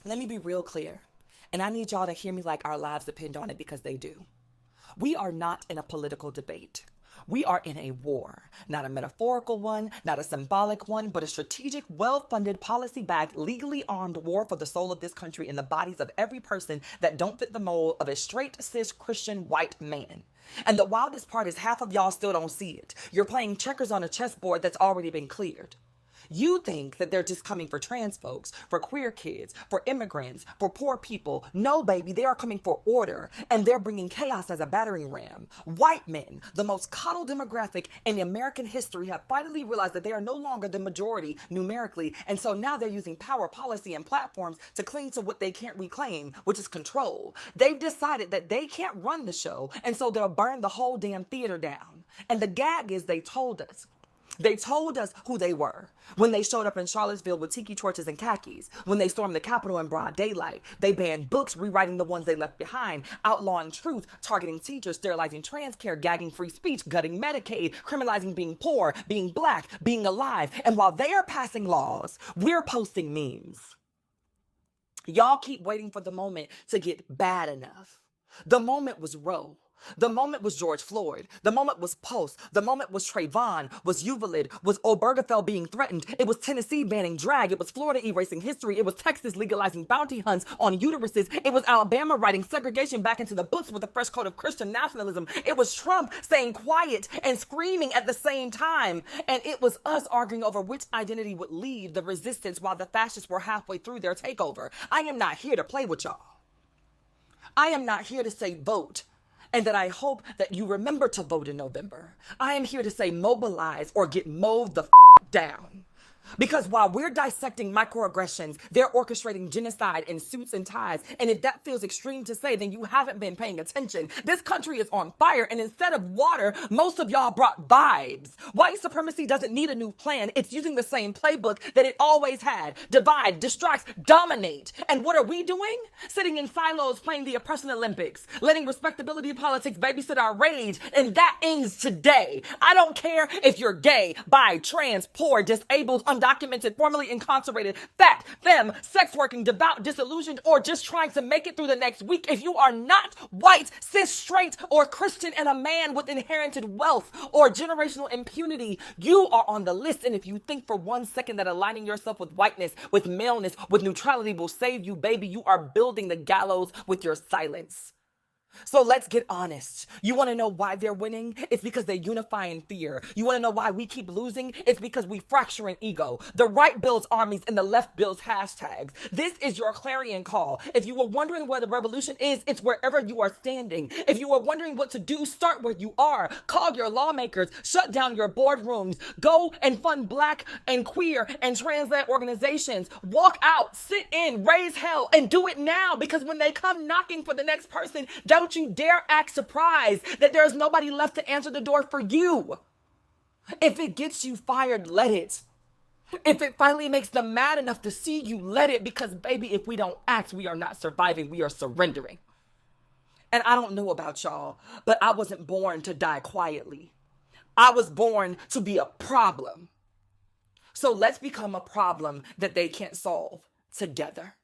Let me be real clear. And I need y'all to hear me like our lives depend on it, because they do. We are not in a political debate. We are in a war, not a metaphorical one, not a symbolic one, but a strategic, well-funded, policy-backed, legally armed war for the soul of this country and the bodies of every person that don't fit the mold of a straight, cis, Christian, white man. And the wildest part is half of y'all still don't see it. You're playing checkers on a chessboard that's already been cleared. You think that they're just coming for trans folks, for queer kids, for immigrants, for poor people. No, baby, they are coming for order, and they're bringing chaos as a battering ram. White men, the most coddled demographic in American history, have finally realized that they are no longer the majority numerically, and so now they're using power, policy, and platforms to cling to what they can't reclaim, which is control. They've decided that they can't run the show, and so they'll burn the whole damn theater down. And the gag is they told us. They told us who they were when they showed up in Charlottesville with tiki torches and khakis, when they stormed the Capitol in broad daylight. They banned books, rewriting the ones they left behind, outlawing truth, targeting teachers, sterilizing trans care, gagging free speech, gutting Medicaid, criminalizing being poor, being black, being alive. And while they are passing laws, we're posting memes. Y'all keep waiting for the moment to get bad enough. The moment was Roe. The moment was George Floyd. The moment was Pulse. The moment was Trayvon, was Uvalid, was Obergefell being threatened. It was Tennessee banning drag. It was Florida erasing history. It was Texas legalizing bounty hunts on uteruses. It was Alabama writing segregation back into the books with a fresh coat of Christian nationalism. It was Trump saying quiet and screaming at the same time. And it was us arguing over which identity would lead the resistance while the fascists were halfway through their takeover. I am not here to play with y'all. I am not here to say vote, and that I hope that you remember to vote in November. I am here to say mobilize or get mowed the down. Because while we're dissecting microaggressions, they're orchestrating genocide in suits and ties. And if that feels extreme to say, then you haven't been paying attention. This country is on fire, and instead of water, most of y'all brought vibes. White supremacy doesn't need a new plan. It's using the same playbook that it always had. Divide, distract, dominate. And what are we doing? Sitting in silos playing the oppression Olympics, letting respectability politics babysit our rage. And that ends today. I don't care if you're gay, bi, trans, poor, disabled, undocumented, formerly incarcerated, fat, femme, sex working, devout, disillusioned, or just trying to make it through the next week. If you are not white, cis, straight, or Christian and a man with inherited wealth or generational impunity, you are on the list. And if you think for 1 second that aligning yourself with whiteness, with maleness, with neutrality will save you, baby, you are building the gallows with your silence. So let's get honest. You want to know why they're winning? It's because they unify in fear. You want to know why we keep losing? It's because we fracture in ego. The right builds armies and the left builds hashtags. This is your clarion call. If you were wondering where the revolution is, it's wherever you are standing. If you were wondering what to do, start where you are. Call your lawmakers. Shut down your boardrooms. Go and fund black and queer and trans-led organizations. Walk out, sit in, raise hell, and do it now, because when they come knocking for the next person, don't you dare act surprised that there's nobody left to answer the door for you. If it gets you fired, let it. If it finally makes them mad enough to see you, let it. Because, baby, if we don't act, we are not surviving. We are surrendering. And I don't know about y'all, but I wasn't born to die quietly. I was born to be a problem. So let's become a problem that they can't solve together.